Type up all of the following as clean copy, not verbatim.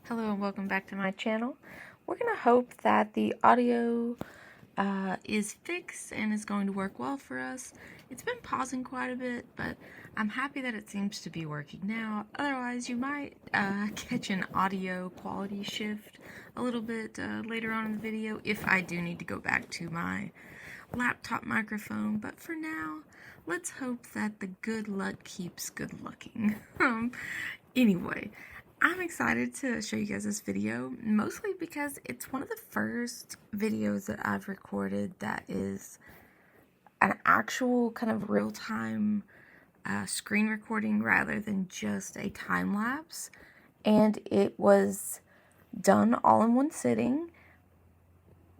Hello and welcome back to my channel. We're going to hope that the audio is fixed and is going to work well for us. It's been pausing quite a bit, but I'm happy that it seems to be working now. Otherwise, you might catch an audio quality shift a little bit later on in the video if I do need to go back to my laptop microphone. But for now, let's hope that the good luck keeps good looking. Anyway, I'm excited to show you guys this video, mostly because it's one of the first videos that I've recorded that is an actual kind of real-time screen recording rather than just a time-lapse. And it was done all in one sitting,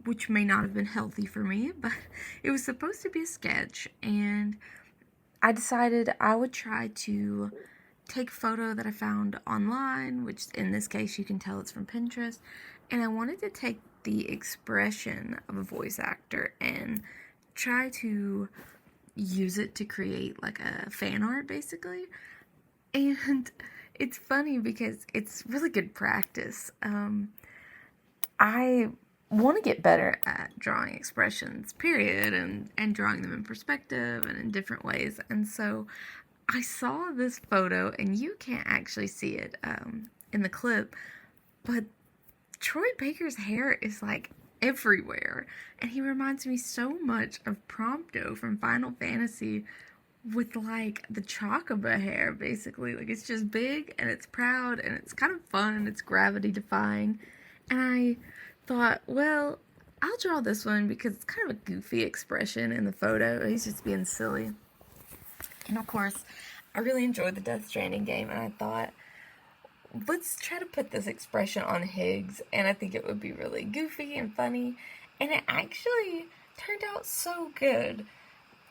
which may not have been healthy for me, but it was supposed to be a sketch, and I decided I would try to take a photo that I found online, which in this case you can tell it's from Pinterest, and I wanted to take the expression of a voice actor and try to use it to create like a fan art basically. And it's funny because it's really good practice. I want to get better at drawing expressions, period, and drawing them in perspective and in different ways. And so I saw this photo, and you can't actually see it in the clip, but Troy Baker's hair is like everywhere, and he reminds me so much of Prompto from Final Fantasy with like the Chocobo hair, basically. Like, it's just big and it's proud and it's kind of fun, it's gravity defying. And I thought, well, I'll draw this one because it's kind of a goofy expression in the photo. He's just being silly. And of course, I really enjoyed the Death Stranding game, and I thought, let's try to put this expression on Higgs, and I think it would be really goofy and funny, and it actually turned out so good.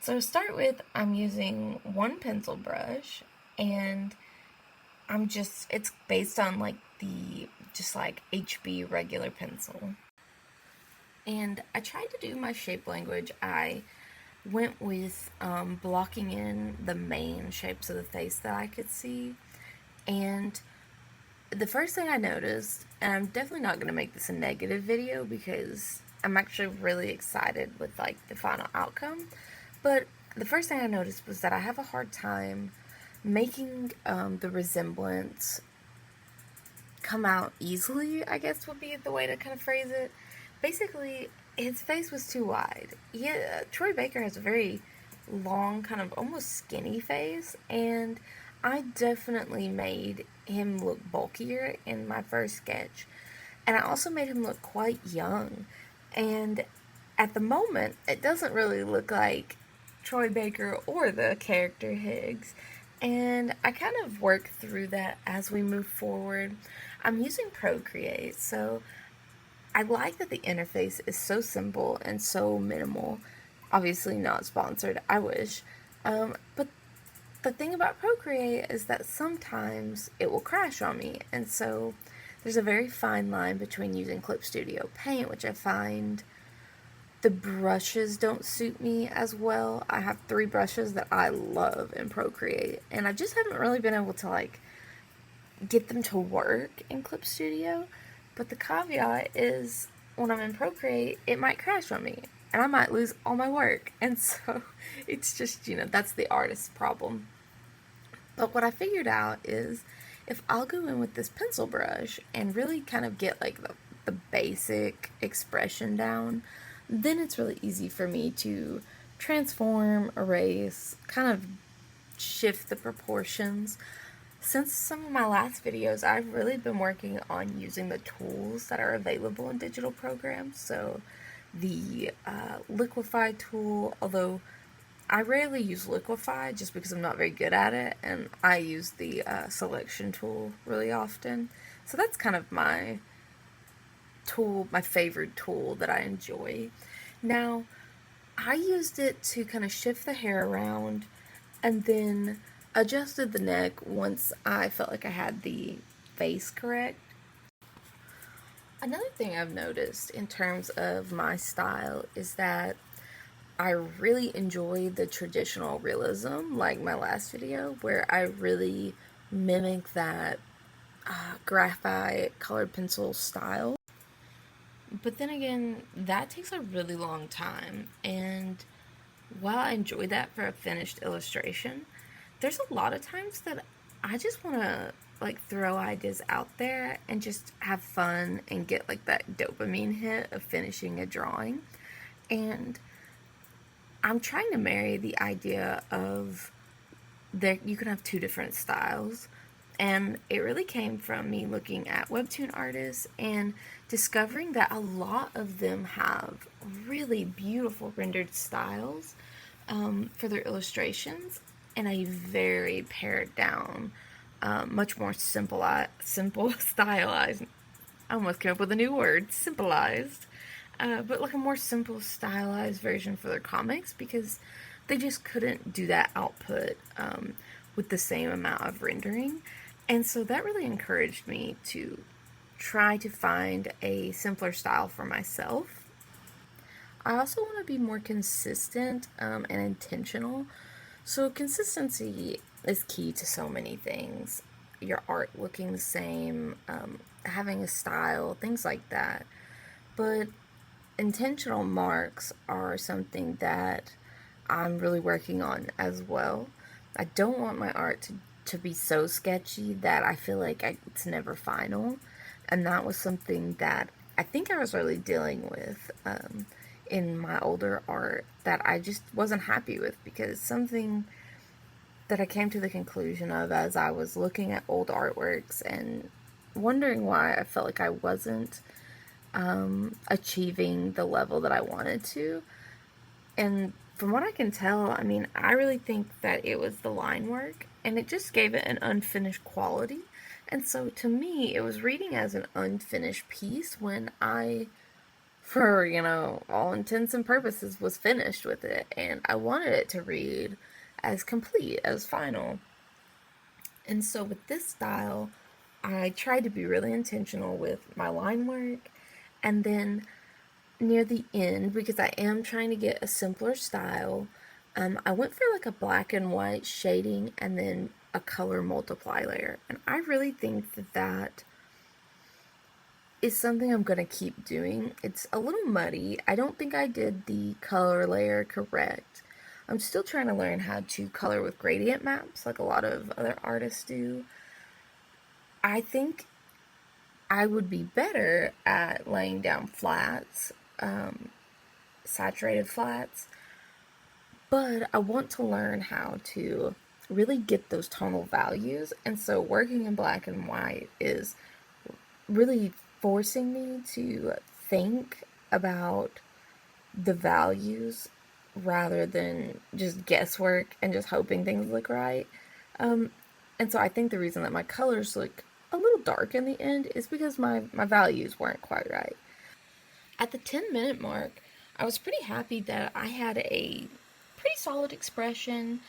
So to start with, I'm using one pencil brush, and it's based on like just like HB regular pencil. And I tried to do my shape language. I went with blocking in the main shapes of the face that I could see. And the first thing I noticed, and I'm definitely not going to make this a negative video because I'm actually really excited with like the final outcome, but the first thing I noticed was that I have a hard time making the resemblance come out easily, I guess would be the way to kind of phrase it. Basically, his face was too wide. Yeah, Troy Baker has a very long, kind of almost skinny face, and I definitely made him look bulkier in my first sketch. And I also made him look quite young. And at the moment, it doesn't really look like Troy Baker or the character Higgs. And I kind of work through that as we move forward. I'm using PROCREATE, so I like that the interface is so simple and so minimal. Obviously not sponsored, I wish. But the thing about PROCREATE is that sometimes it will crash on me, and so there's a very fine line between using Clip Studio Paint, which I find the brushes don't suit me as well. I have 3 brushes that I love in PROCREATE, and I just haven't really been able to like get them to work in Clip Studio. But the caveat is, when I'm in PROCREATE, it might crash on me, and I might lose all my work. And so, it's just, that's the artist's problem. But what I figured out is, if I'll go in with this pencil brush and really kind of get like the basic expression down, then it's really easy for me to transform, erase, kind of shift the proportions. Since some of my last videos, I've really been working on using the tools that are available in digital programs. So the Liquify tool, although I rarely use Liquify just because I'm not very good at it, and I use the selection tool really often. So that's kind of my tool, my favorite tool that I enjoy. Now, I used it to kind of shift the hair around, and then adjusted the neck once I felt like I had the face correct. Another thing I've noticed in terms of my style is that I really enjoy the traditional realism, like my last video, where I really mimic that graphite colored pencil style. But then again, that takes a really long time, and while I enjoy that for a finished illustration, there's a lot of times that I just want to like throw ideas out there and just have fun and get like that dopamine hit of finishing a drawing. And I'm trying to marry the idea of that you can have two different styles. And it really came from me looking at webtoon artists and discovering that a lot of them have really beautiful rendered styles for their illustrations, and a very pared down, much more simple stylized. I almost came up with a new word, simplified, but like a more simple stylized version for their comics because they just couldn't do that output with the same amount of rendering. And so that really encouraged me to try to find a simpler style for myself. I also want to be more consistent and intentional. So, consistency is key to so many things. Your art looking the same, having a style, things like that. But intentional marks are something that I'm really working on as well. I don't want my art to be so sketchy that I feel like it's never final. And that was something that I think I was really dealing with in my older art that I just wasn't happy with, because something that I came to the conclusion of as I was looking at old artworks and wondering why I felt like I wasn't achieving the level that I wanted to. And from what I can tell, I mean, I really think that it was the line work, and it just gave it an unfinished quality. And so to me, it was reading as an unfinished piece when I, for, all intents and purposes, was finished with it. And I wanted it to read as complete, as final. And so with this style, I tried to be really intentional with my line work. And then near the end, because I am trying to get a simpler style, I went for like a black and white shading and then a color multiply layer. And I really think that that is something I'm going to keep doing. It's a little muddy. I don't think I did the color layer correct. I'm still trying to learn how to color with gradient maps like a lot of other artists do. I think I would be better at laying down flats, saturated flats, but I want to learn how to really get those tonal values. And so working in black and white is really forcing me to think about the values rather than just guesswork and just hoping things look right. And so I think the reason that my colors look a little dark in the end is because my values weren't quite right. At the 10-minute mark, I was pretty happy that I had a pretty solid expression.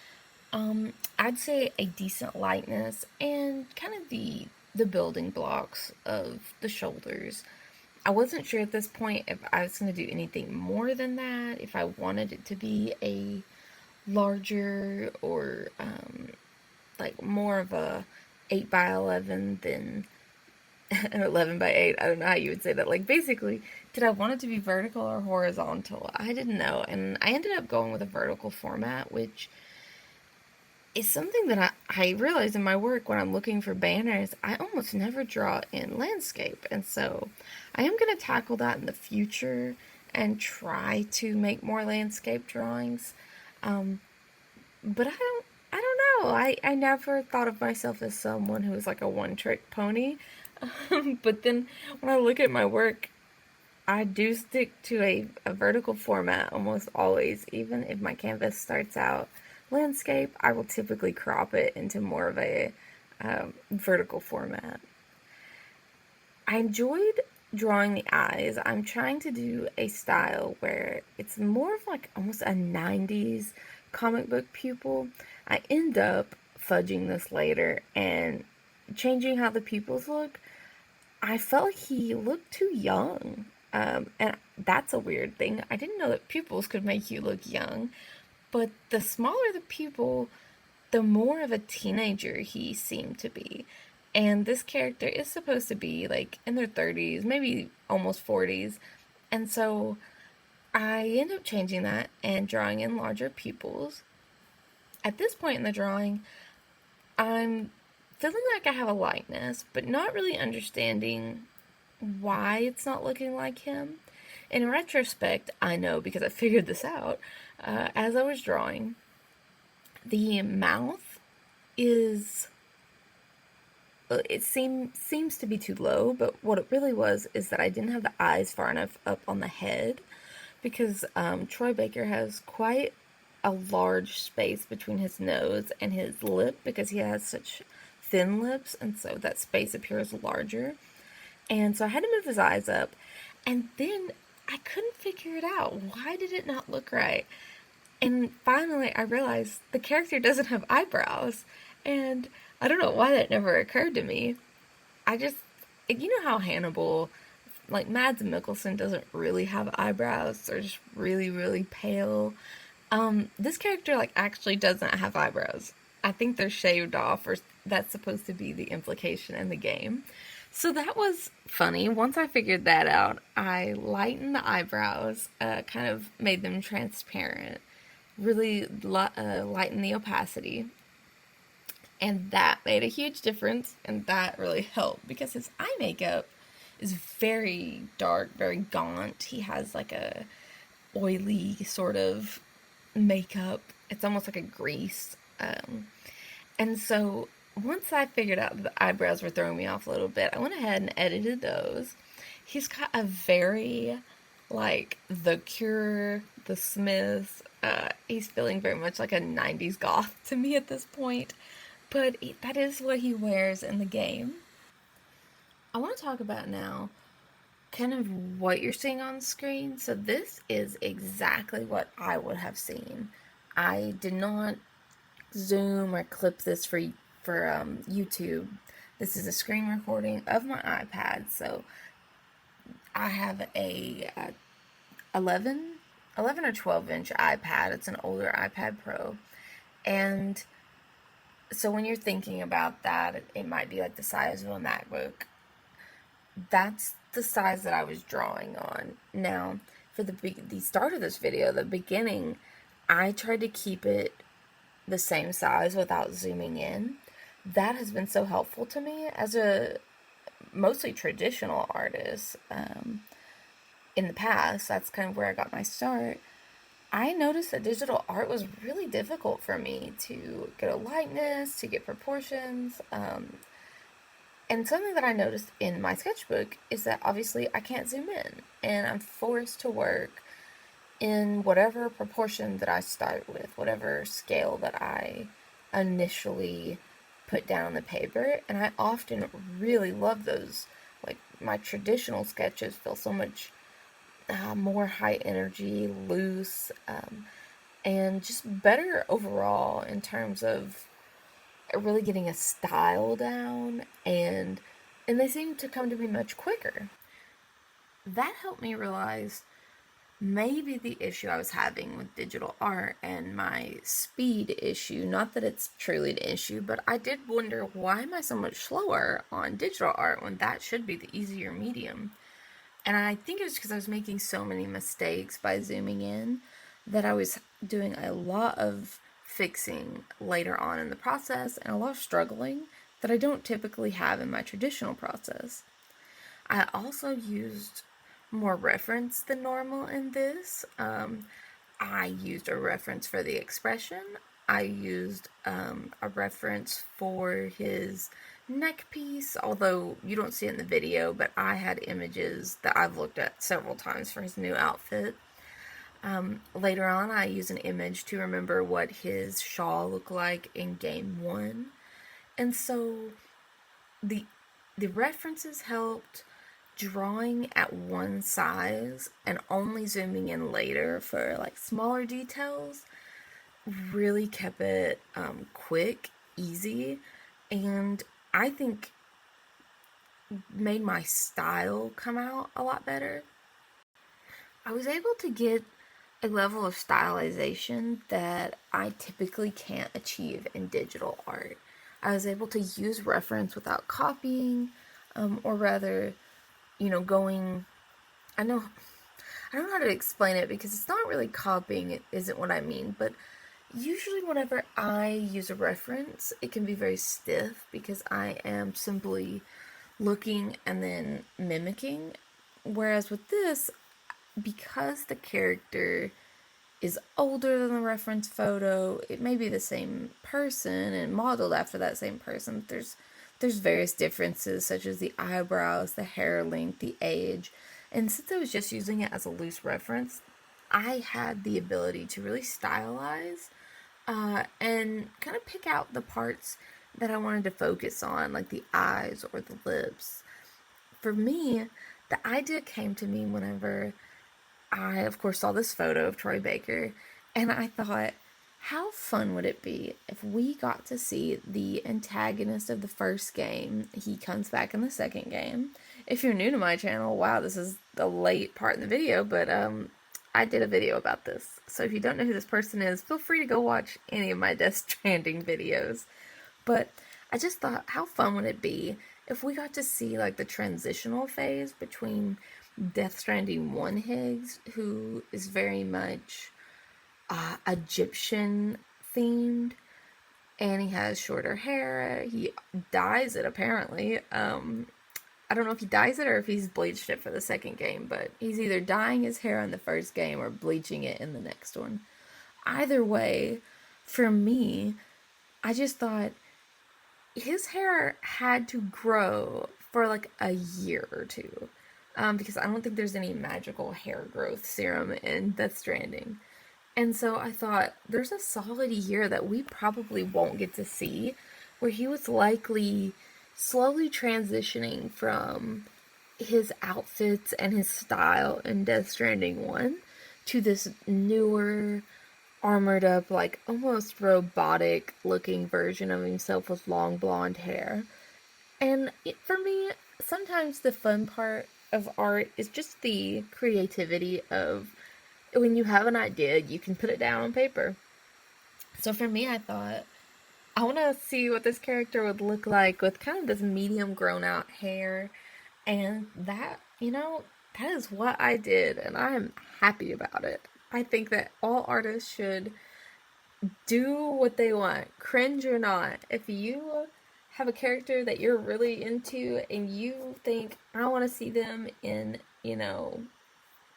I'd say a decent lightness and kind of the building blocks of the shoulders. I wasn't sure at this point if I was going to do anything more than that, if I wanted it to be a larger or like more of a 8 by 11 than an 11 by 8. I don't know how you would say that. Like, basically, did I want it to be vertical or horizontal? I didn't know. And I ended up going with a vertical format, which is something that I realize in my work when I'm looking for banners. I almost never draw in landscape. And so I am going to tackle that in the future and try to make more landscape drawings. But I don't know. I never thought of myself as someone who was like a one-trick pony. But then when I look at my work, I do stick to a vertical format almost always. Even if my canvas starts out landscape, I will typically crop it into more of a vertical format. I enjoyed drawing the eyes. I'm trying to do a style where it's more of like almost a 90s comic book pupil. I end up fudging this later and changing how the pupils look. I felt like he looked too young. And that's a weird thing. I didn't know that pupils could make you look young. But the smaller the pupil, the more of a teenager he seemed to be. And this character is supposed to be like in their 30s, maybe almost 40s. And so I end up changing that and drawing in larger pupils. At this point in the drawing, I'm feeling like I have a likeness, but not really understanding why it's not looking like him. In retrospect, I know because I figured this out as I was drawing. The mouth is seems to be too low, but what it really was is that I didn't have the eyes far enough up on the head because Troy Baker has quite a large space between his nose and his lip because he has such thin lips, and so that space appears larger. And so I had to move his eyes up, and then I couldn't figure it out. Why did it not look right? And finally, I realized the character doesn't have eyebrows, and I don't know why that never occurred to me. I just, you know how Hannibal, like Mads Mikkelsen, doesn't really have eyebrows. They're just really, really pale. This character like actually doesn't have eyebrows. I think they're shaved off, or that's supposed to be the implication in the game. So that was funny. Once I figured that out, I lightened the eyebrows, kind of made them transparent, really lightened the opacity, and that made a huge difference, and that really helped because his eye makeup is very dark, very gaunt. He has like a oily sort of makeup. It's almost like a grease. And so once I figured out that the eyebrows were throwing me off a little bit, I went ahead and edited those. He's got a very, like, The Cure, The Smiths. He's feeling very much like a 90s goth to me at this point. But that is what he wears in the game. I want to talk about now kind of what you're seeing on screen. So this is exactly what I would have seen. I did not zoom or clip this for YouTube. This is a screen recording of my iPad. So I have a 11 or 12 inch iPad. It's an older iPad Pro. And so when you're thinking about that, it might be like the size of a MacBook. That's the size that I was drawing on. Now, for the start of this video, the beginning, I tried to keep it the same size without zooming in. That has been so helpful to me as a mostly traditional artist. In the past, that's kind of where I got my start. I noticed that digital art was really difficult for me to get a likeness, to get proportions. And something that I noticed in my sketchbook is that obviously I can't zoom in, and I'm forced to work in whatever proportion that I start with, whatever scale that I initially put down on the paper. And I often really love those. Like, my traditional sketches feel so much more high energy, loose, and just better overall in terms of really getting a style down, and they seem to come to me much quicker. That helped me realize maybe the issue I was having with digital art and my speed issue, not that it's truly an issue, but I did wonder, why am I so much slower on digital art when that should be the easier medium? And I think it was because I was making so many mistakes by zooming in that I was doing a lot of fixing later on in the process and a lot of struggling that I don't typically have in my traditional process. I also used more reference than normal in this. I used a reference for the expression. I used a reference for his neck piece, although you don't see it in the video, but I had images that I've looked at several times for his new outfit. Later on, I use an image to remember what his shawl looked like in game 1. And so the references helped. Drawing at one size and only zooming in later for like smaller details really kept it quick, easy, and I think made my style come out a lot better. I was able to get a level of stylization that I typically can't achieve in digital art. I was able to use reference without copying, or rather, going, I know, I don't know how to explain it because it's not really copying, it isn't what I mean, but usually whenever I use a reference, it can be very stiff because I am simply looking and then mimicking. Whereas with this, because the character is older than the reference photo, it may be the same person and modeled after that same person. But there's various differences such as the eyebrows, the hair length, the age. And since I was just using it as a loose reference, I had the ability to really stylize and kind of pick out the parts that I wanted to focus on, like the eyes or the lips. For me, the idea came to me whenever I, of course, saw this photo of Troy Baker, and I thought, how fun would it be if we got to see the antagonist of the first game? He comes back in the second game. If you're new to my channel, wow, this is the late part in the video, but I did a video about this. So if you don't know who this person is, feel free to go watch any of my Death Stranding videos. But I just thought, how fun would it be if we got to see like the transitional phase between Death Stranding 1 Higgs, who is very much Egyptian themed, and he has shorter hair. He dyes it apparently. I don't know if he dyes it or if he's bleached it for the second game, but he's either dyeing his hair in the first game or bleaching it in the next one. Either way, for me, I just thought his hair had to grow for like a year or two. Because I don't think there's any magical hair growth serum in Death Stranding. And so I thought, there's a solid year that we probably won't get to see, where he was likely slowly transitioning from his outfits and his style in Death Stranding 1 to this newer, armored up, like almost robotic looking version of himself with long blonde hair. And for me, sometimes the fun part of art is just the creativity of when you have an idea, you can put it down on paper. So for me, I thought, I want to see what this character would look like with kind of this medium grown out hair. And that, that is what I did. And I am happy about it. I think that all artists should do what they want, cringe or not. If you have a character that you're really into and you think, I want to see them in,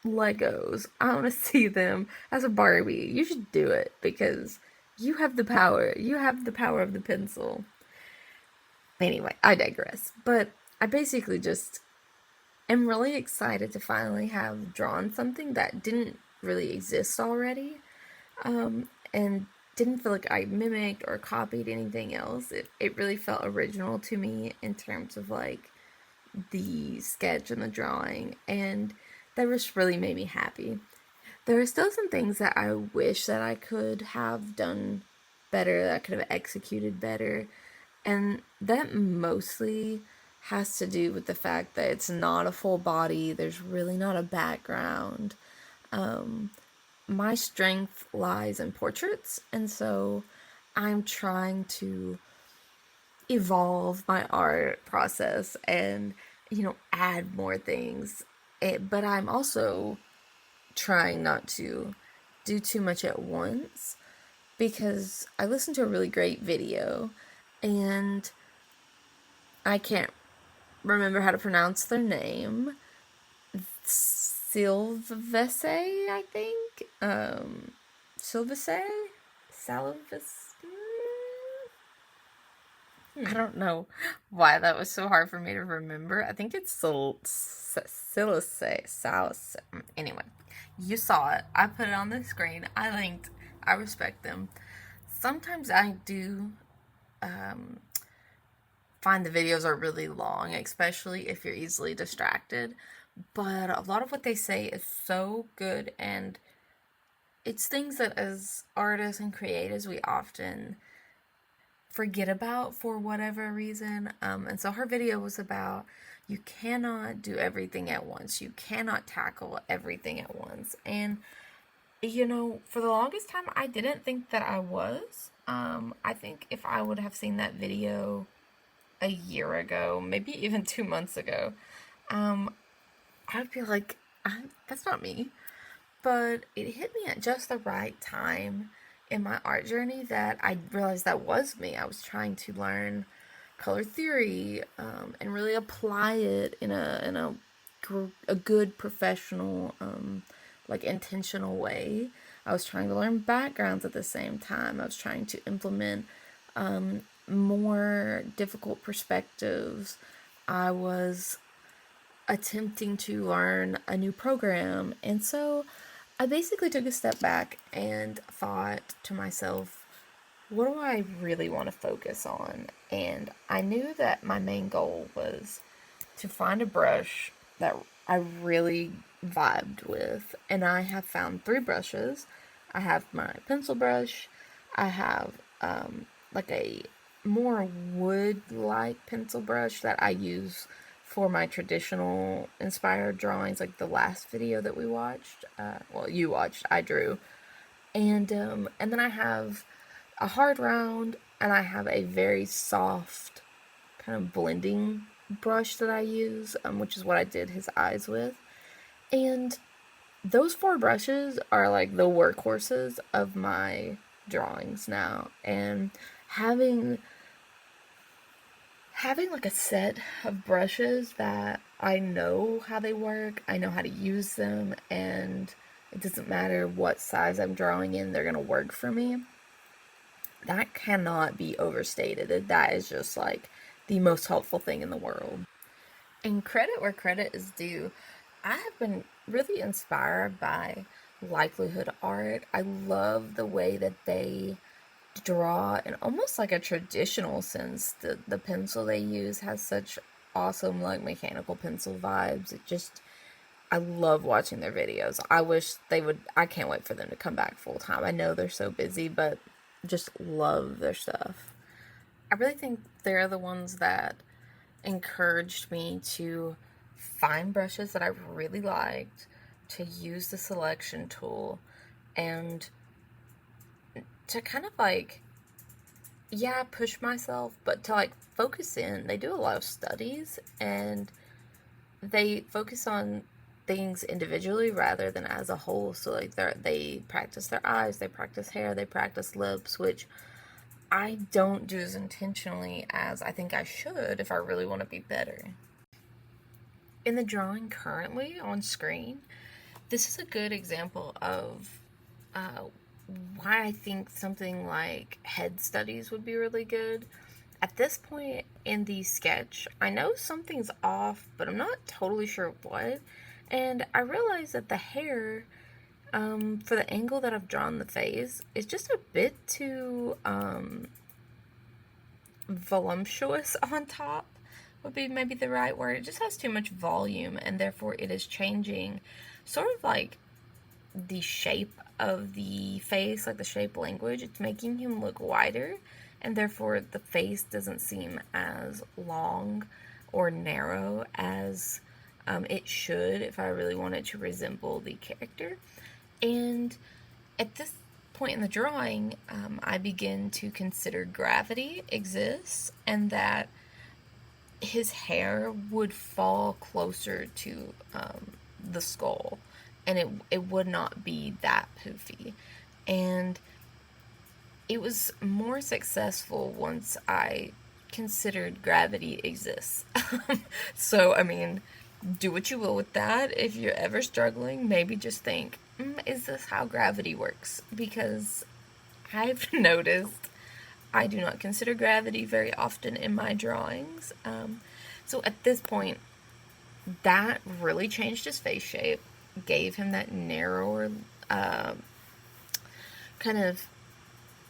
Legos, I want to see them as a Barbie, you should do it because you have the power. You have the power of the pencil. Anyway, I digress. But I basically just am really excited to finally have drawn something that didn't really exist already. And didn't feel like I mimicked or copied anything else. It really felt original to me in terms of like the sketch and the drawing, and that just really made me happy. There are still some things that I wish that I could have done better, that I could have executed better, and that mostly has to do with the fact that it's not a full body, there's really not a background. My strength lies in portraits, and so I'm trying to evolve my art process and, add more things. But I'm also trying not to do too much at once because I listened to a really great video and I can't remember how to pronounce their name. Silvese, I think. Silvese? Salvis? I don't know why that was so hard for me to remember. I think it's Silvese. Anyway, you saw it. I put it on the screen. I linked. I respect them. Sometimes I do find the videos are really long, especially if you're easily distracted. But a lot of what they say is so good, and it's things that as artists and creators we often forget about for whatever reason. And so her video was about, you cannot do everything at once. You cannot tackle everything at once. And For the longest time, I didn't think that I was. I think if I would have seen that video a year ago, maybe even 2 months ago, um, I'd be like, that's not me. But it hit me at just the right time in my art journey that I realized that was me. I was trying to learn color theory, and really apply it in a good professional, like intentional way. I was trying to learn backgrounds at the same time. I was trying to implement more difficult perspectives. I was attempting to learn a new program. And so I basically took a step back and thought to myself, what do I really want to focus on? And I knew that my main goal was to find a brush that I really vibed with. And I have found three brushes. I have my pencil brush, I have like a more wood-like pencil brush that I use for my traditional inspired drawings, like the last video that we watched. Well, you watched, I drew. And then I have a hard round, and I have a very soft kind of blending brush that I use, which is what I did his eyes with. And those four brushes are like the workhorses of my drawings now. And having like a set of brushes that I know how they work, I know how to use them, and it doesn't matter what size I'm drawing in, they're gonna work for me. That cannot be overstated. That is just like the most helpful thing in the world. And credit where credit is due, I have been really inspired by Likelihood Art. I love the way that they draw in almost like a traditional sense. The pencil they use has such awesome like mechanical pencil vibes. I love watching their videos. I wish they would. I can't wait for them to come back full time. I know they're so busy, but just love their stuff. I really think they're the ones that encouraged me to find brushes that I really liked, to use the selection tool, and to kind of like, yeah, push myself, but to like focus in. They do a lot of studies, and they focus on things individually rather than as a whole. So like they practice their eyes, they practice hair, they practice lips, which I don't do as intentionally as I think I should if I really want to be better. In the drawing currently on screen, this is a good example of uh, why I think something like head studies would be really good. At this point in the sketch, I know something's off, but I'm not totally sure what. And I realize that the hair, for the angle that I've drawn the face, is just a bit too voluptuous on top, would be maybe the right word. It just has too much volume, and therefore it is changing sort of like the shape of the face, like the shape language. It's making him look wider, and therefore the face doesn't seem as long or narrow as it should if I really wanted to resemble the character. And at this point in the drawing, I begin to consider gravity exists, and that his hair would fall closer to the skull, and it would not be that poofy. And it was more successful once I considered gravity exists. So, I mean, do what you will with that. If you're ever struggling, maybe just think, is this how gravity works? Because I've noticed I do not consider gravity very often in my drawings. So at this point, that really changed his face shape, gave him that narrower, kind of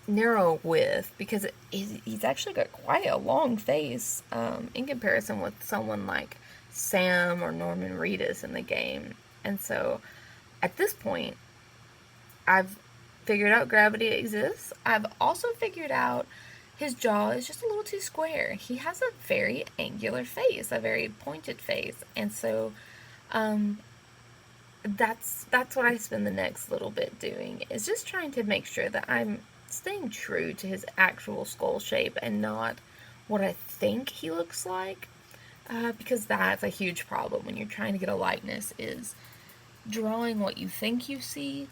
narrow width, because he's actually got quite a long face in comparison with someone like Sam or Norman Reedus in the game. And so at this point, I've figured out gravity exists. I've also figured out his jaw is just a little too square. He has a very angular face, a very pointed face. And so that's what I spend the next little bit doing, is just trying to make sure that I'm staying true to his actual skull shape and not what I think he looks like. Because that's a huge problem when you're trying to get a likeness, is drawing what you think you see,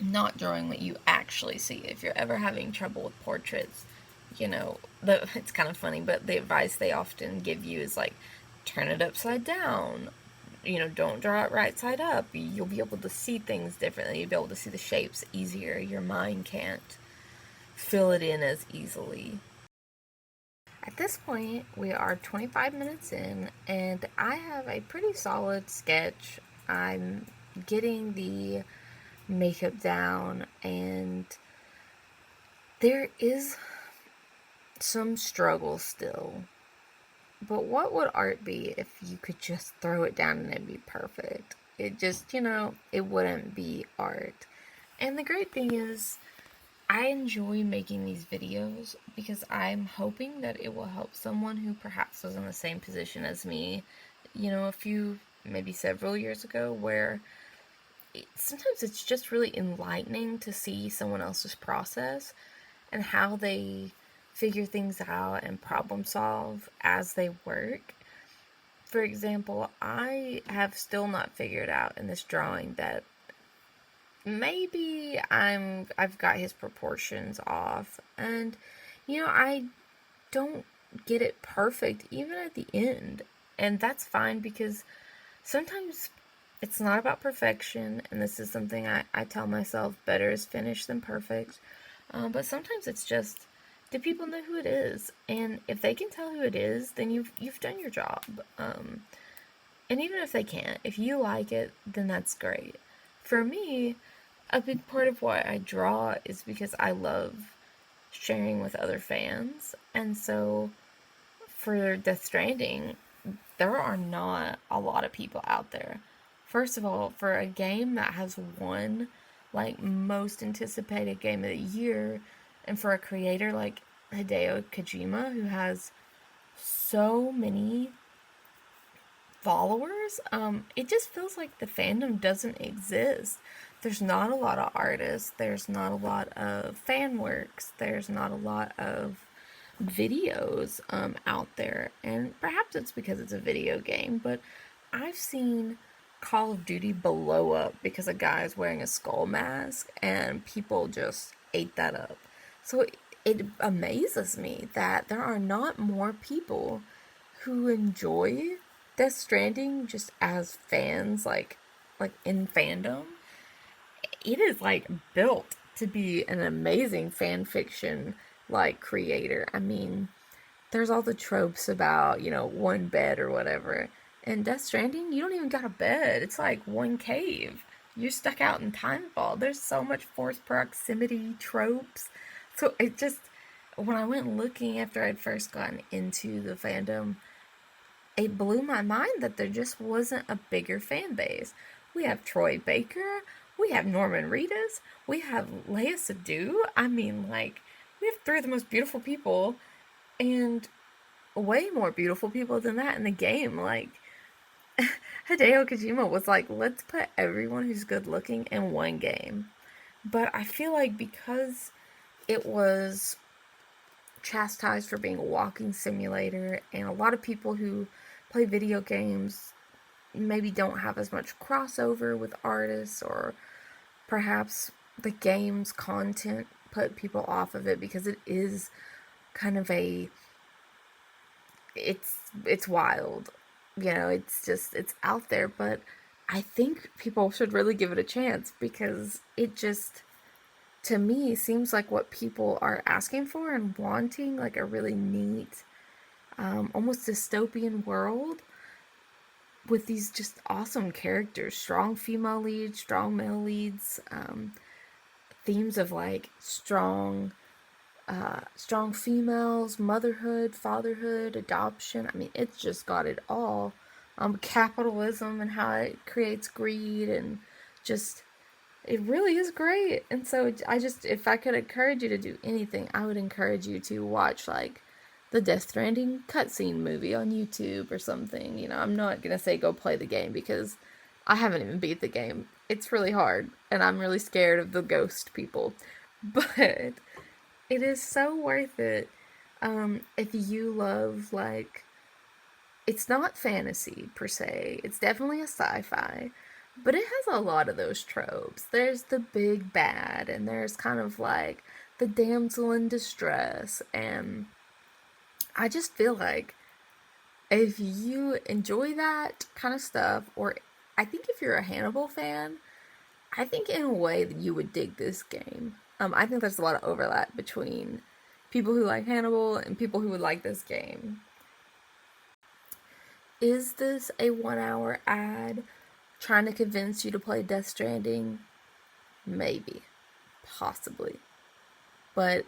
not drawing what you actually see. If you're ever having trouble with portraits, it's kind of funny, but the advice they often give you is like, turn it upside down. Don't draw it right side up. You'll be able to see things differently. You'll be able to see the shapes easier. Your mind can't fill it in as easily. At this point, we are 25 minutes in, and I have a pretty solid sketch. I'm getting the makeup down, and there is some struggle still. But what would art be if you could just throw it down and it'd be perfect? It just, it wouldn't be art. And the great thing is, I enjoy making these videos because I'm hoping that it will help someone who perhaps was in the same position as me, a few, maybe several years ago, where sometimes it's just really enlightening to see someone else's process and how they figure things out and problem solve as they work. For example, I have still not figured out in this drawing that maybe I've got his proportions off, and I don't get it perfect even at the end, and that's fine, because sometimes it's not about perfection, and this is something I tell myself, better is finished than perfect. But sometimes it's just, do people know who it is? And if they can tell who it is, then you've done your job. And even if they can't, if you like it, then that's great. For me, a big part of why I draw is because I love sharing with other fans. And so for Death Stranding, there are not a lot of people out there. First of all, for a game that has won like most anticipated game of the year, and for a creator like Hideo Kojima, who has so many followers, it just feels like the fandom doesn't exist. There's not a lot of artists, there's not a lot of fan works, there's not a lot of videos out there, and perhaps it's because it's a video game, but I've seen Call of Duty blow up because a guy's wearing a skull mask, and people just ate that up. So it amazes me that there are not more people who enjoy Death Stranding just as fans, like in fandom. It is like built to be an amazing fan fiction like creator. I mean, there's all the tropes about, one bed or whatever. In Death Stranding, you don't even got a bed. It's like one cave. You're stuck out in Timefall. There's so much forced proximity tropes. So it just, when I went looking after I'd first gotten into the fandom, it blew my mind that there just wasn't a bigger fan base. We have Troy Baker, we have Norman Reedus, we have Leia Sadu. I mean, like, we have three of the most beautiful people, and way more beautiful people than that in the game. Like, Hideo Kojima was like, let's put everyone who's good looking in one game. But I feel like because it was chastised for being a walking simulator, and a lot of people who play video games maybe don't have as much crossover with artists, or perhaps the game's content put people off of it because it is kind of it's wild. It's out there, but I think people should really give it a chance, because it just, to me, seems like what people are asking for and wanting, like a really neat, almost dystopian world with these just awesome characters, strong female leads, strong male leads, themes of like strong females, motherhood, fatherhood, adoption. I mean, it's just got it all. Capitalism and how it creates greed, and just, it really is great. And so if I could encourage you to do anything, I would encourage you to watch like the Death Stranding cutscene movie on YouTube or something. I'm not gonna say go play the game, because I haven't even beat the game. It's really hard, and I'm really scared of the ghost people. But it is so worth it if you love, like, it's not fantasy per se. It's definitely a sci-fi, but it has a lot of those tropes. There's the big bad, and there's kind of like the damsel in distress, and I just feel like if you enjoy that kind of stuff, or I think if you're a Hannibal fan, I think in a way that you would dig this game. I think there's a lot of overlap between people who like Hannibal and people who would like this game. Is this a 1 hour ad trying to convince you to play Death Stranding? Maybe. Possibly. But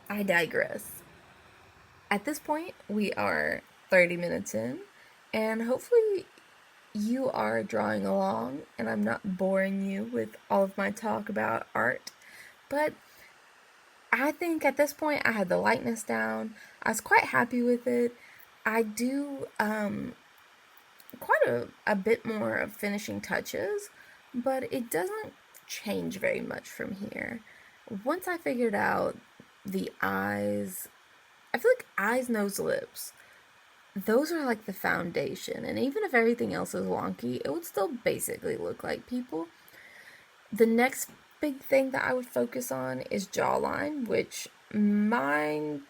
I digress. At this point, we are 30 minutes in, and hopefully you are drawing along and I'm not boring you with all of my talk about art. But I think at this point I had the lightness down. I was quite happy with it. I do quite a bit more of finishing touches, but it doesn't change very much from here. Once I figured out the eyes, I feel like eyes, nose, lips, those are like the foundation, and even if everything else is wonky, it would still basically look like people. The next big thing that I would focus on is jawline, which mine,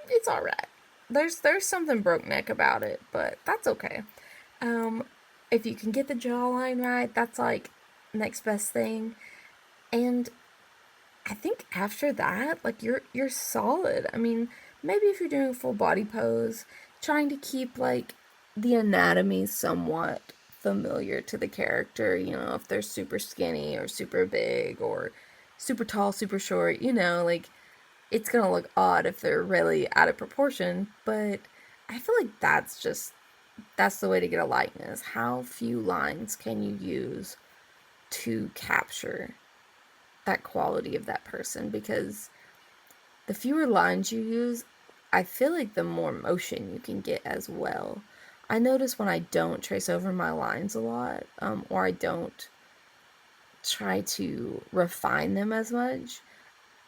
it's alright. There's something broke neck about it, but that's okay. If you can get the jawline right, that's like next best thing. And I think after that, like you're solid. I mean, maybe if you're doing a full body pose, trying to keep like the anatomy somewhat familiar to the character, you know, if they're super skinny or super big or super tall, super short, you know, like it's gonna look odd if they're really out of proportion, but I feel like that's the way to get a likeness. How few lines can you use to capture that quality of that person? Because the fewer lines you use, I feel like the more motion you can get as well. I notice when I don't trace over my lines a lot, or I don't try to refine them as much,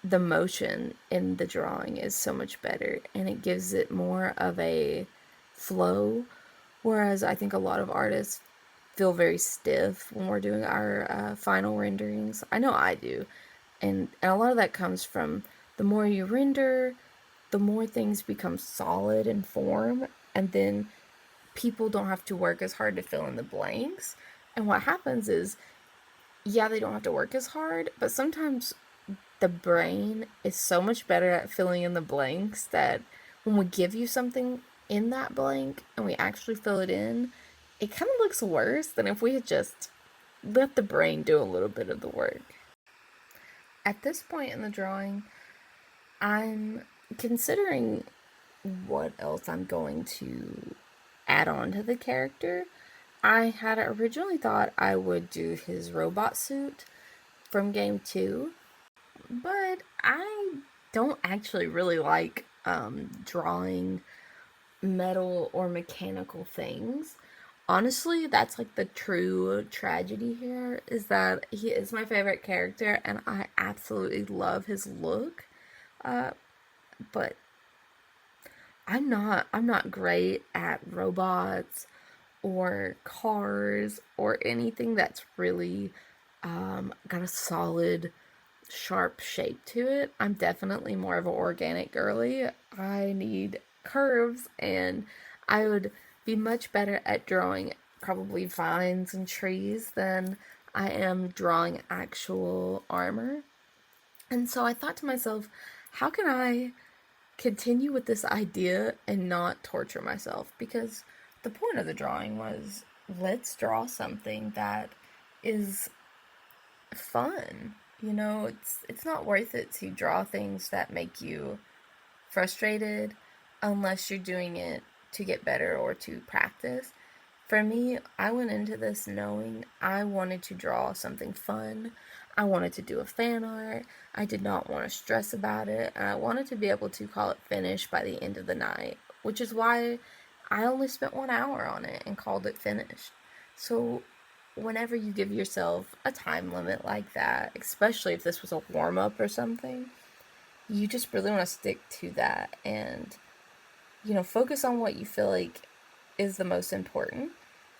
the motion in the drawing is so much better, and it gives it more of a flow. Whereas I think a lot of artists feel very stiff when we're doing our final renderings. I know I do. And a lot of that comes from the more you render, the more things become solid in form, and then people don't have to work as hard to fill in the blanks. And what happens is, yeah, they don't have to work as hard, but sometimes the brain is so much better at filling in the blanks that when we give you something in that blank and we actually fill it in, it kind of looks worse than if we had just let the brain do a little bit of the work. At this point in the drawing, I'm considering what else I'm going to add on to the character. I had originally thought I would do his robot suit from game 2, but I don't actually really like drawing metal or mechanical things. Honestly, that's like the true tragedy here, is that he is my favorite character and I absolutely love his look. Uh, but I'm not great at robots or cars or anything that's really got a solid sharp shape to it. I'm definitely more of an organic girly. I need curves, and I would be much better at drawing probably vines and trees than I am drawing actual armor. And so I thought to myself, how can I continue with this idea and not torture myself? Because the point of the drawing was, let's draw something that is fun. You know, it's not worth it to draw things that make you frustrated unless you're doing it to get better or to practice. For me, I went into this knowing I wanted to draw something fun. I wanted to do a fan art. I did not want to stress about it, and I wanted to be able to call it finished by the end of the night, which is why I only spent 1 hour on it and called it finished. So whenever you give yourself a time limit like that, especially if this was a warm-up or something, you just really want to stick to that and, focus on what you feel like is the most important.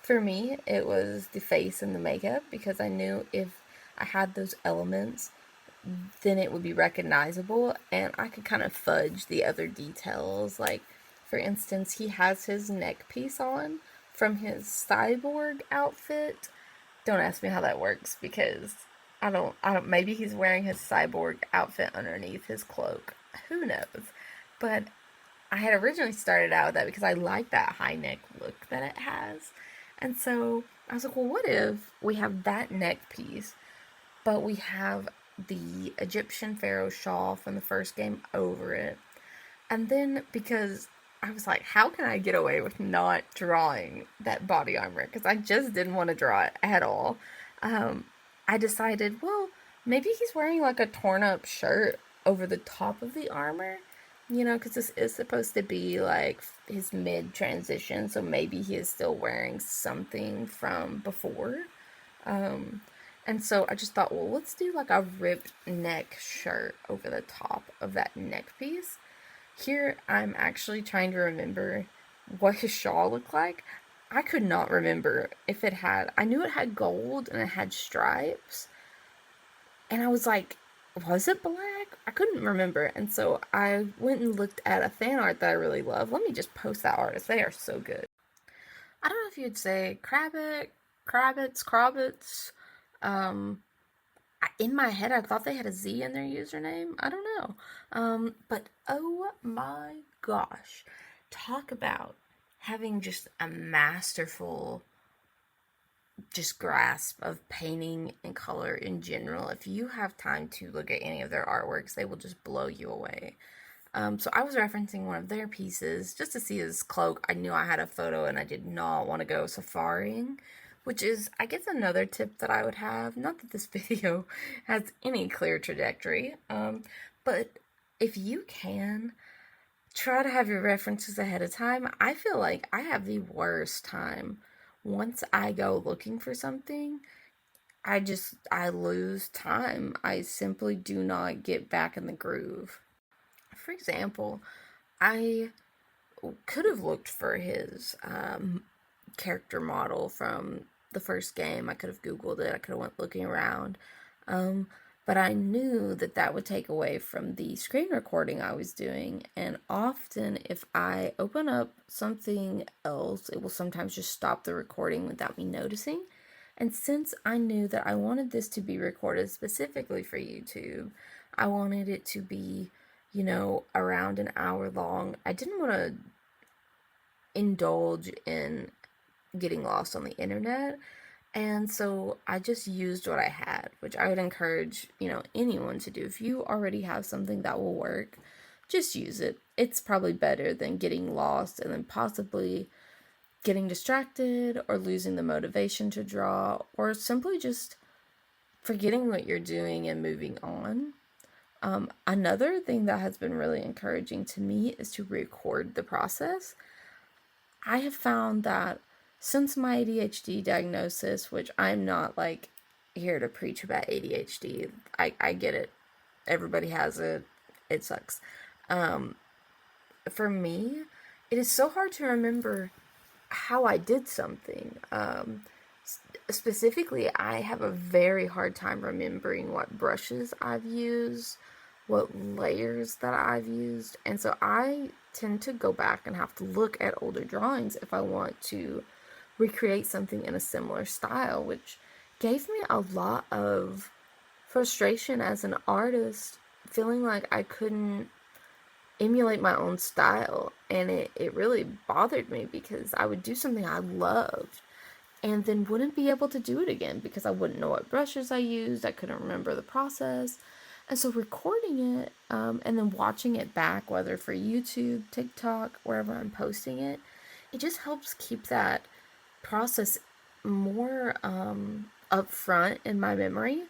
For me, it was the face and the makeup because I knew if I had those elements, then it would be recognizable and I could kind of fudge the other details. Like, for instance, he has his neck piece on from his cyborg outfit. Don't ask me how that works because I don't maybe he's wearing his cyborg outfit underneath his cloak. Who knows? But I had originally started out with that because I like that high neck look that it has. And so I was like, well, what if we have that neck piece, but we have the Egyptian pharaoh shawl from the first game over it? And then because I was like, how can I get away with not drawing that body armor? Because I just didn't want to draw it at all. Um, I decided, well, maybe he's wearing like a torn up shirt over the top of the armor, because this is supposed to be like his mid transition, so maybe he is still wearing something from before. Um, and so I just thought, well, let's do like a ripped neck shirt over the top of that neck piece. Here, I'm actually trying to remember what his shawl looked like. I could not remember if it had, I knew it had gold and it had stripes. And I was like, was it black? I couldn't remember. And so I went and looked at a fan art that I really love. Let me just post that artist. They are so good. I don't know if you'd say Krabbits. Um, in my head, I thought they had a Z in their username. I don't know. But oh my gosh. Talk about having just a masterful just grasp of painting and color in general. If you have time to look at any of their artworks, they will just blow you away. So I was referencing one of their pieces just to see his cloak. I knew I had a photo and I did not want to go safaring, which is, I guess, another tip that I would have. Not that this video has any clear trajectory, but if you can, try to have your references ahead of time. I feel like I have the worst time once I go looking for something. I lose time. I simply do not get back in the groove. For example, I could have looked for his character model from the first game. I could have Googled it. I could have went looking around. Um, but I knew that that would take away from the screen recording I was doing. And often, if I open up something else, it will sometimes just stop the recording without me noticing. And since I knew that I wanted this to be recorded specifically for YouTube, I wanted it to be, around an hour long. I didn't want to indulge in getting lost on the internet. And so I just used what I had, which I would encourage, anyone to do. If you already have something that will work, just use it. It's probably better than getting lost and then possibly getting distracted or losing the motivation to draw or simply just forgetting what you're doing and moving on. Another thing that has been really encouraging to me is to record the process. I have found that since my ADHD diagnosis, which I'm not like here to preach about ADHD, I get it. Everybody has it. It sucks. For me, it is so hard to remember how I did something. Specifically, I have a very hard time remembering what brushes I've used, what layers that I've used, and so I tend to go back and have to look at older drawings if I want to recreate something in a similar style, which gave me a lot of frustration as an artist, feeling like I couldn't emulate my own style, and it really bothered me because I would do something I loved and then wouldn't be able to do it again because I wouldn't know what brushes I used. I couldn't remember the process. And so recording it and then watching it back, whether for YouTube, TikTok, wherever I'm posting it, it just helps keep that process more upfront in my memory.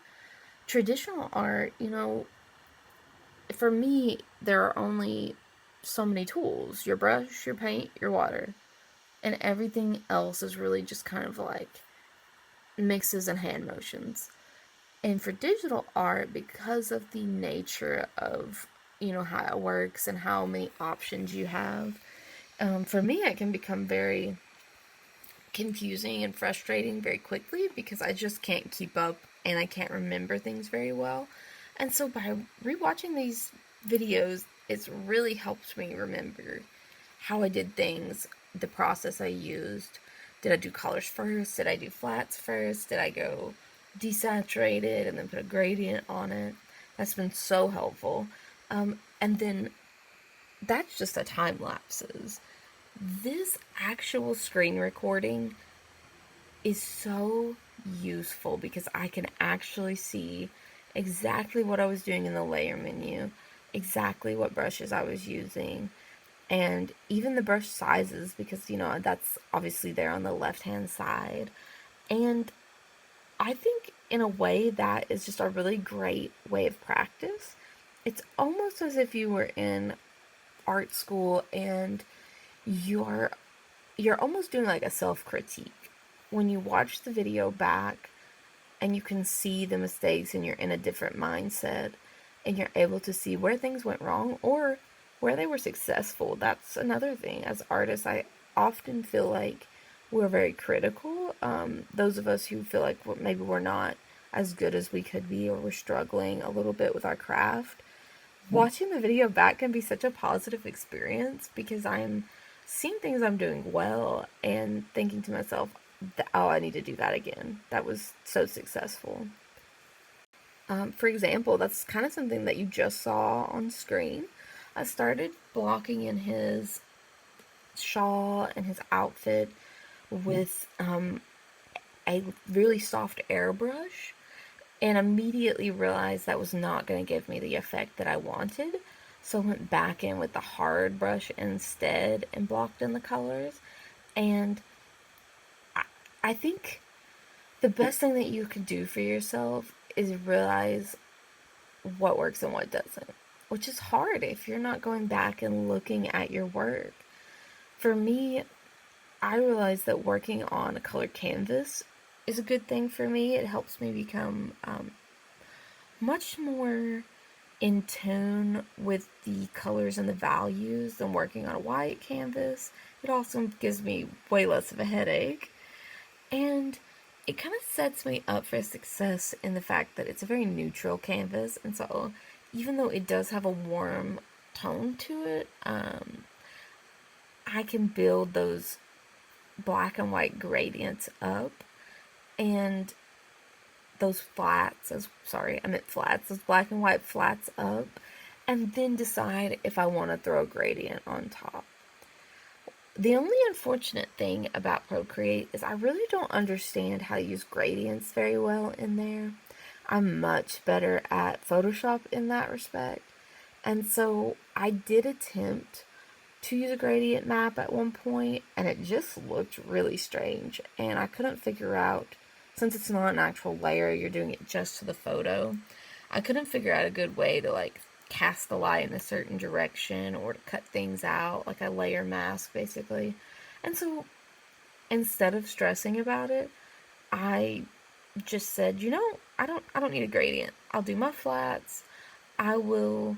Traditional art, for me, there are only so many tools: your brush, your paint, your water, and everything else is really just kind of like mixes and hand motions. And for digital art, because of the nature of, how it works and how many options you have, for me, it can become very confusing and frustrating very quickly because I just can't keep up and I can't remember things very well. And so by rewatching these videos, it's really helped me remember how I did things, the process I used. Did I do colors first? Did I do flats first? Did I go desaturated and then put a gradient on it? That's been so helpful. And then that's just the time lapses. This actual screen recording is so useful because I can actually see exactly what I was doing in the layer menu, exactly what brushes I was using, and even the brush sizes because, that's obviously there on the left-hand side. And I think in a way that is just a really great way of practice. It's almost as if you were in art school and you're you're almost doing like a self-critique. When you watch the video back and you can see the mistakes and you're in a different mindset and you're able to see where things went wrong or where they were successful. That's another thing. As artists, I often feel like we're very critical. Those of us who feel like maybe we're not as good as we could be or we're struggling a little bit with our craft, watching the video back can be such a positive experience because I'm seeing things I'm doing well and thinking to myself, oh, I need to do that again. That was so successful. For example, that's kind of something that you just saw on screen. I started blocking in his shawl and his outfit with a really soft airbrush and immediately realized that was not going to give me the effect that I wanted. So I went back in with the hard brush instead and blocked in the colors. And I think the best thing that you can do for yourself is realize what works and what doesn't, which is hard if you're not going back and looking at your work. For me, I realized that working on a colored canvas is a good thing for me. It helps me become much more in tune with the colors and the values than working on a white canvas. It also gives me way less of a headache. And it kind of sets me up for success in the fact that it's a very neutral canvas. And so even though it does have a warm tone to it, I can build those black and white gradients up and those flats, I meant flats, those black and white flats up, and then decide if I want to throw a gradient on top. The only unfortunate thing about Procreate is I really don't understand how to use gradients very well in there. I'm much better at Photoshop in that respect. And so I did attempt to use a gradient map at one point, and it just looked really strange. And I couldn't figure out, since it's not an actual layer, you're doing it just to the photo, I couldn't figure out a good way to like cast the light in a certain direction or to cut things out, like a layer mask basically. And so instead of stressing about it, I just said, I don't need a gradient. I'll do my flats. I will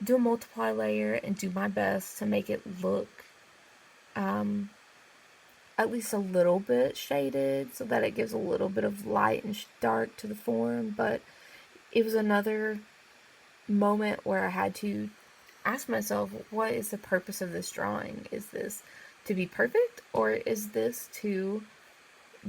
do a multiply layer and do my best to make it look at least a little bit shaded so that it gives a little bit of light and dark to the form. But it was another moment where I had to ask myself, what is the purpose of this drawing? Is this to be perfect, or is this to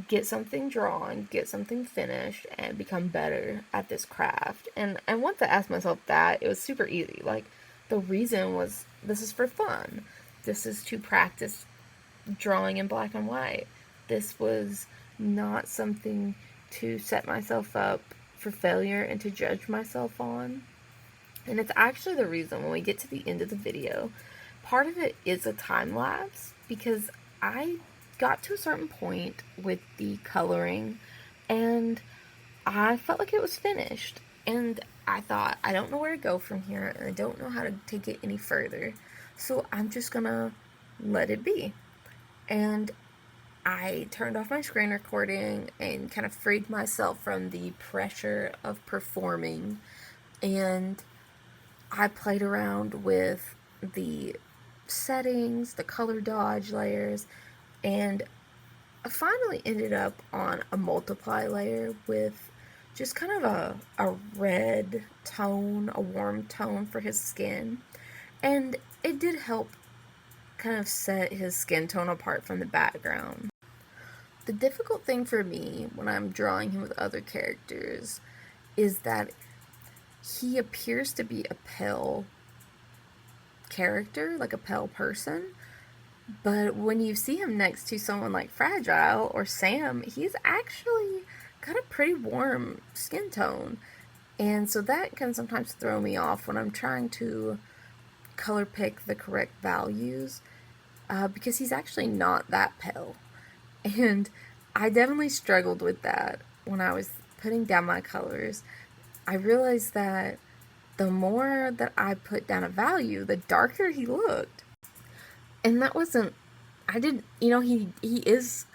get something drawn, get something finished, and become better at this craft? And once I asked myself that, it was super easy. Like, the reason was, this is for fun. This is to practice drawing in black and white. This was not something to set myself up for failure and to judge myself on. And it's actually the reason when we get to the end of the video, part of it is a time lapse because I got to a certain point with the coloring and I felt like it was finished. And I thought, I don't know where to go from here and I don't know how to take it any further. So I'm just gonna let it be. And I turned off my screen recording and kind of freed myself from the pressure of performing, and I played around with the settings, the color dodge layers, and I finally ended up on a multiply layer with just kind of a red tone, a warm tone for his skin. And it did help kind of set his skin tone apart from the background. The difficult thing for me when I'm drawing him with other characters is that he appears to be a pale character, like a pale person, but when you see him next to someone like Fragile or Sam, he's actually got a pretty warm skin tone. And so that can sometimes throw me off when I'm trying to color pick the correct values, because he's actually not that pale. And I definitely struggled with that when I was putting down my colors. I realized that the more that I put down a value, the darker he looked. And that wasn't, I didn't, he is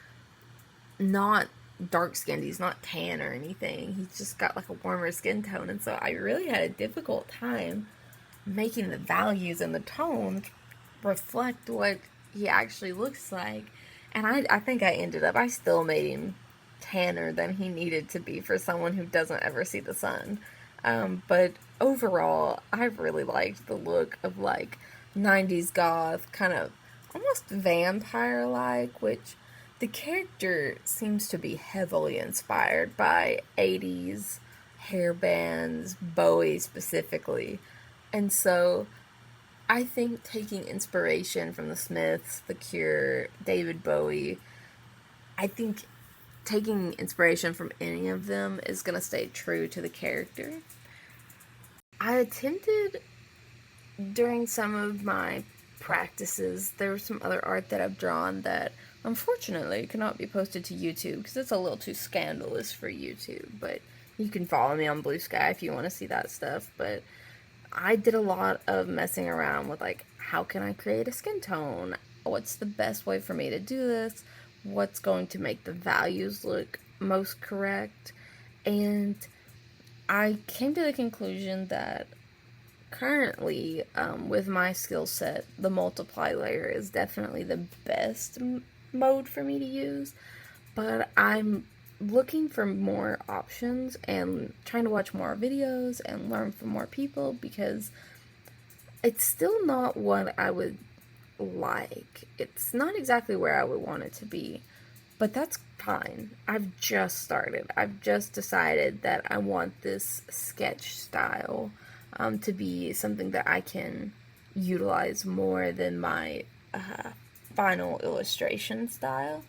not dark skinned, he's not tan or anything. He's just got like a warmer skin tone. And so I really had a difficult time making the values and the tones reflect what he actually looks like. And I think I still made him tanner than he needed to be for someone who doesn't ever see the sun. But overall, I really liked the look of like 90s goth, kind of almost vampire-like, which the character seems to be heavily inspired by 80s hair bands, Bowie specifically. And so I think taking inspiration from the Smiths, The Cure, David Bowie, I think taking inspiration from any of them is going to stay true to the character. I attempted during some of my practices, there was some other art that I've drawn that unfortunately cannot be posted to YouTube because it's a little too scandalous for YouTube, but you can follow me on Blue Sky if you want to see that stuff. But I did a lot of messing around with like, how can I create a skin tone? What's the best way for me to do this? What's going to make the values look most correct? And I came to the conclusion that currently, with my skill set, the multiply layer is definitely the best mode for me to use, but I'm looking for more options and trying to watch more videos and learn from more people, because it's still not what I would like. It's not exactly where I would want it to be, but that's fine. I've just started. I've just decided that I want this sketch style to be something that I can utilize more than my final illustration style.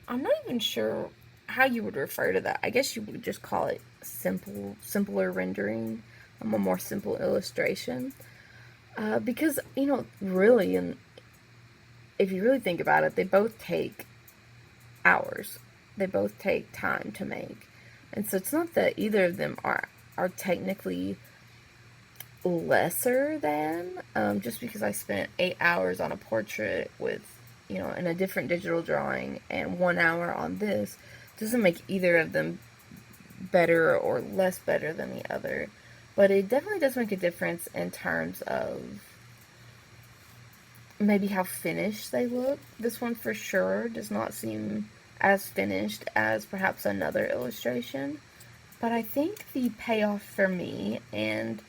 I'm not even sure how you would refer to that. I guess you would just call it simpler rendering, a more simple illustration. Because, really, and if you really think about it, they both take hours. They both take time to make. And so it's not that either of them are technically lesser than, just because I spent 8 hours on a portrait with, in a different digital drawing and 1 hour on this, doesn't make either of them better or less better than the other. But it definitely does make a difference in terms of maybe how finished they look. This one for sure does not seem as finished as perhaps another illustration. But I think the payoff for me, and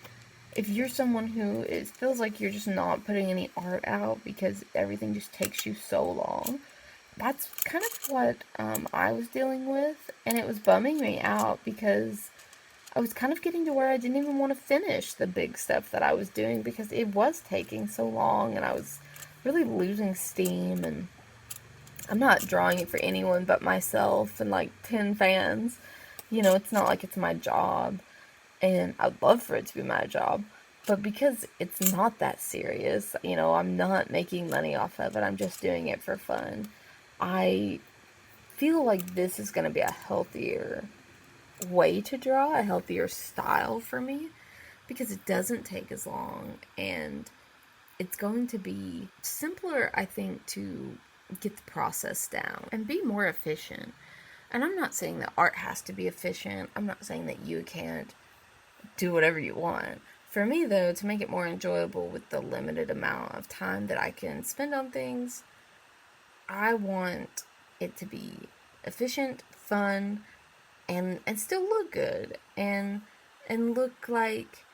if you're someone who feels like you're just not putting any art out because everything just takes you so long, that's kind of what I was dealing with, and it was bumming me out because I was kind of getting to where I didn't even want to finish the big stuff that I was doing because it was taking so long, and I was really losing steam, and I'm not drawing it for anyone but myself and like 10 fans. It's not like it's my job, and I'd love for it to be my job, but because it's not that serious, I'm not making money off of it, I'm just doing it for fun, I feel like this is going to be a healthier way to draw, a healthier style for me, because it doesn't take as long, and it's going to be simpler, I think, to get the process down and be more efficient. And I'm not saying that art has to be efficient. I'm not saying that you can't do whatever you want. For me, though, to make it more enjoyable with the limited amount of time that I can spend on things, I want it to be efficient, fun, and still look good and look like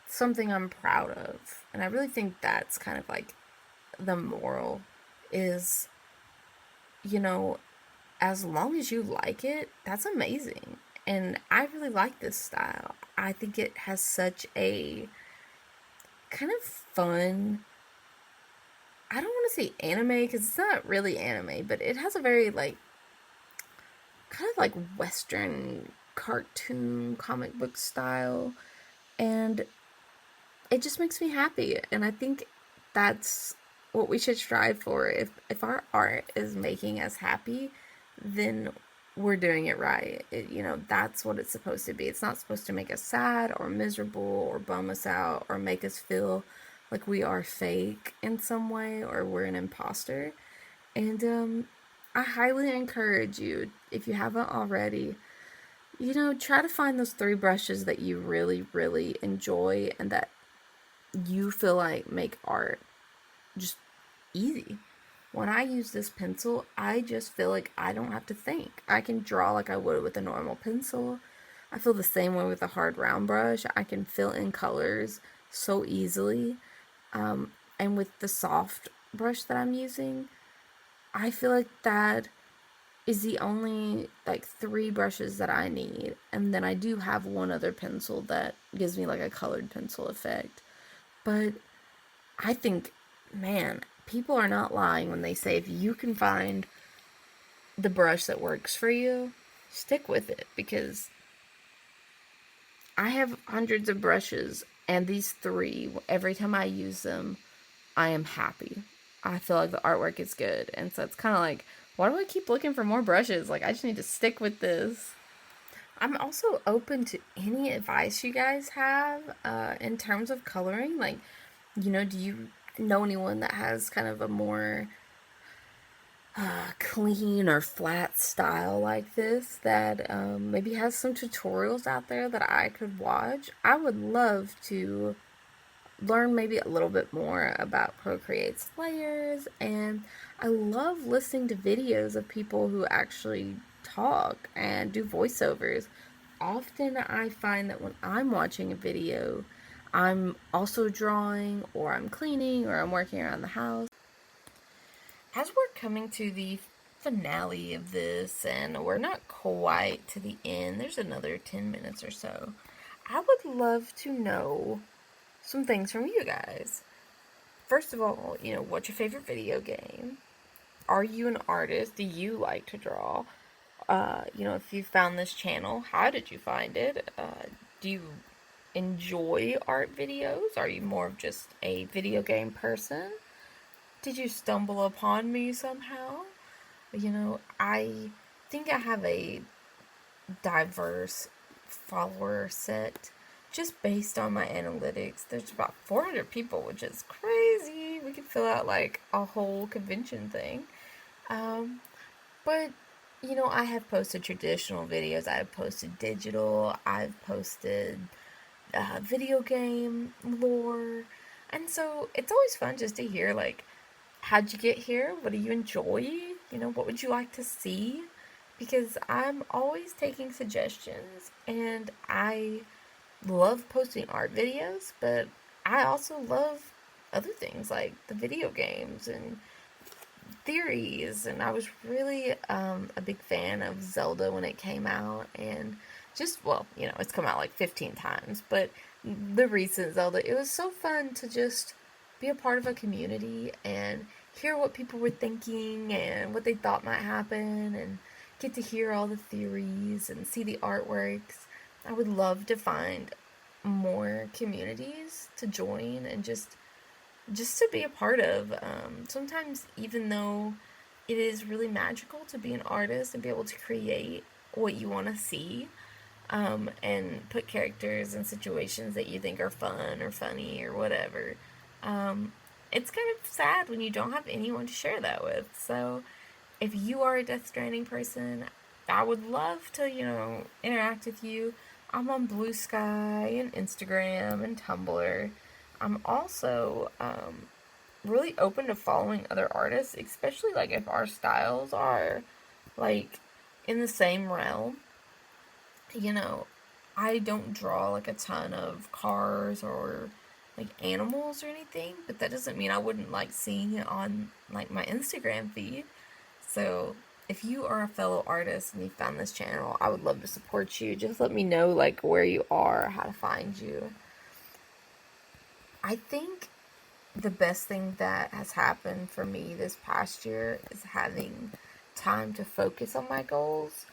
something I'm proud of. And I really think that's kind of like the moral is, you know, as long as you like it, that's amazing. And I really like this style. I think it has such a kind of fun, I don't want to say anime because it's not really anime, but it has a very like kind of like Western cartoon comic book style. And it just makes me happy. And I think that's what we should strive for. If our art is making us happy, then we're doing it right. That's what it's supposed to be. It's not supposed to make us sad or miserable or bum us out or make us feel like we are fake in some way or we're an imposter. And I highly encourage you, if you haven't already, try to find those 3 brushes that you really, really enjoy and that you feel like make art just easy. When I use this pencil, I just feel like I don't have to think. I can draw like I would with a normal pencil. I feel the same way with a hard round brush. I can fill in colors so easily. And with the soft brush that I'm using, I feel like that is the only like 3 brushes that I need. And then I do have one other pencil that gives me like a colored pencil effect. But I think, man, people are not lying when they say if you can find the brush that works for you, stick with it. Because I have hundreds of brushes, and these 3, every time I use them, I am happy. I feel like the artwork is good. And so it's kind of like, why do I keep looking for more brushes? Like, I just need to stick with this. I'm also open to any advice you guys have in terms of coloring. Like, do you know anyone that has kind of a more clean or flat style like this that maybe has some tutorials out there that I could watch? I would love to learn maybe a little bit more about Procreate's layers, and I love listening to videos of people who actually talk and do voiceovers. Often I find that when I'm watching a video, I'm also drawing, or I'm cleaning, or I'm working around the house. As we're coming to the finale of this, and we're not quite to the end, there's another 10 minutes or so, I would love to know some things from you guys. First of all, what's your favorite video game? Are you an artist? Do you like to draw? If you found this channel, how did you find it? Do you enjoy art videos? Are you more of just a video game person? Did you stumble upon me somehow? I think I have a diverse follower set just based on my analytics. There's about 400 people, which is crazy. We could fill out like a whole convention thing. But I have posted traditional videos. I've posted digital. I've posted video game lore. And so it's always fun just to hear like, how'd you get here? What do you enjoy? What would you like to see? Because I'm always taking suggestions, and I love posting art videos, but I also love other things like the video games and theories. And I was really a big fan of Zelda when it came out, and it's come out like 15 times, but the recent Zelda, it was so fun to just be a part of a community and hear what people were thinking and what they thought might happen, and get to hear all the theories and see the artworks. I would love to find more communities to join and just to be a part of. Sometimes, even though it is really magical to be an artist and be able to create what you want to see, and put characters in situations that you think are fun or funny or whatever, it's kind of sad when you don't have anyone to share that with. So if you are a Death Stranding person, I would love to, interact with you. I'm on Blue Sky and Instagram and Tumblr. I'm also really open to following other artists, especially like if our styles are like in the same realm. You know, I don't draw like a ton of cars or like animals or anything, but that doesn't mean I wouldn't like seeing it on like my Instagram feed. So if you are a fellow artist and you found this channel, I would love to support you. Just let me know like where you are, how to find you. I think the best thing that has happened for me this past year is having time to focus on my goals,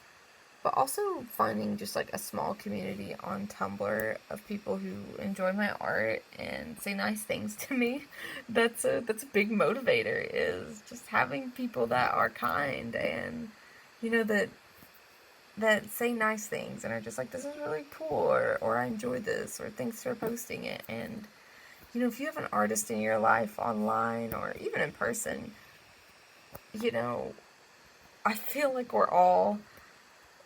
but also finding just like a small community on Tumblr of people who enjoy my art and say nice things to me. That's a big motivator, is just having people that are kind and that say nice things and are just like, this is really cool, or I enjoy this, or thanks for posting it. And if you have an artist in your life online or even in person, you know, I feel like we're all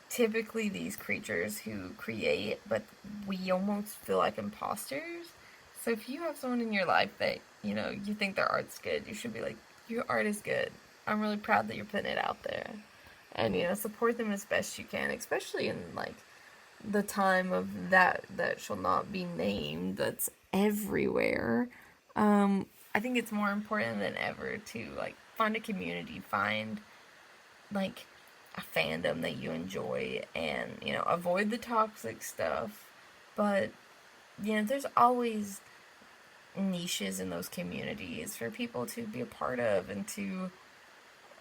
typically these creatures who create, but we almost feel like imposters. So if you have someone in your life that, you think their art's good, you should be like, your art is good. I'm really proud that you're putting it out there. And, support them as best you can, especially in, like, the time of that shall not be named that's everywhere. I think it's more important than ever to, like, find a community, find, like, a fandom that you enjoy, and avoid the toxic stuff. But there's always niches in those communities for people to be a part of and to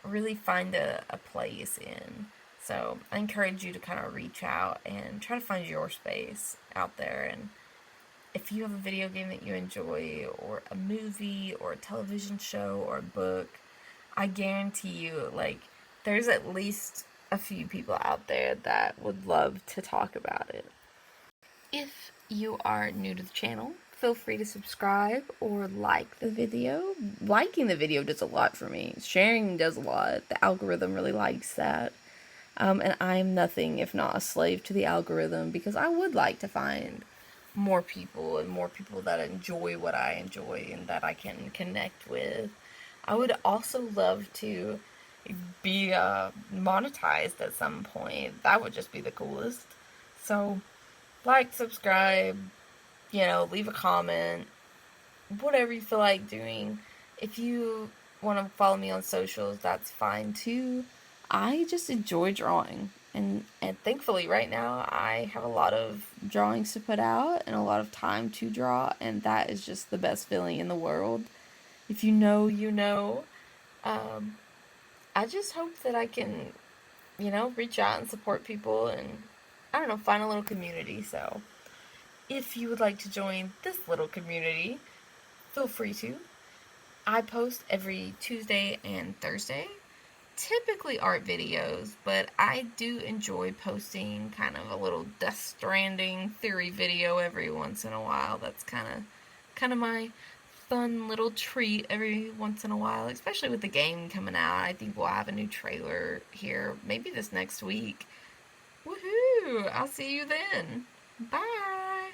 really find a place in. So I encourage you to kind of reach out and try to find your space out there. And if you have a video game that you enjoy, or a movie, or a television show, or a book, I guarantee you, like, there's at least a few people out there that would love to talk about it. If you are new to the channel, feel free to subscribe or like the video. Liking the video does a lot for me. Sharing does a lot. The algorithm really likes that. And I'm nothing if not a slave to the algorithm, because I would like to find more people, and more people that enjoy what I enjoy and that I can connect with. I would also love to be monetized at some point. That would just be the coolest. So, like, subscribe, leave a comment, whatever you feel like doing. If you want to follow me on socials, that's fine too. I just enjoy drawing. And thankfully, right now, I have a lot of drawings to put out and a lot of time to draw, and that is just the best feeling in the world. If you know, you know. I just hope that I can, reach out and support people and, I don't know, find a little community. So, if you would like to join this little community, feel free to. I post every Tuesday and Thursday, typically art videos, but I do enjoy posting kind of a little Death Stranding theory video every once in a while. That's kind of my fun little treat every once in a while, especially with the game coming out. I think we'll have a new trailer here maybe this next week. Woohoo! I'll see you then. Bye!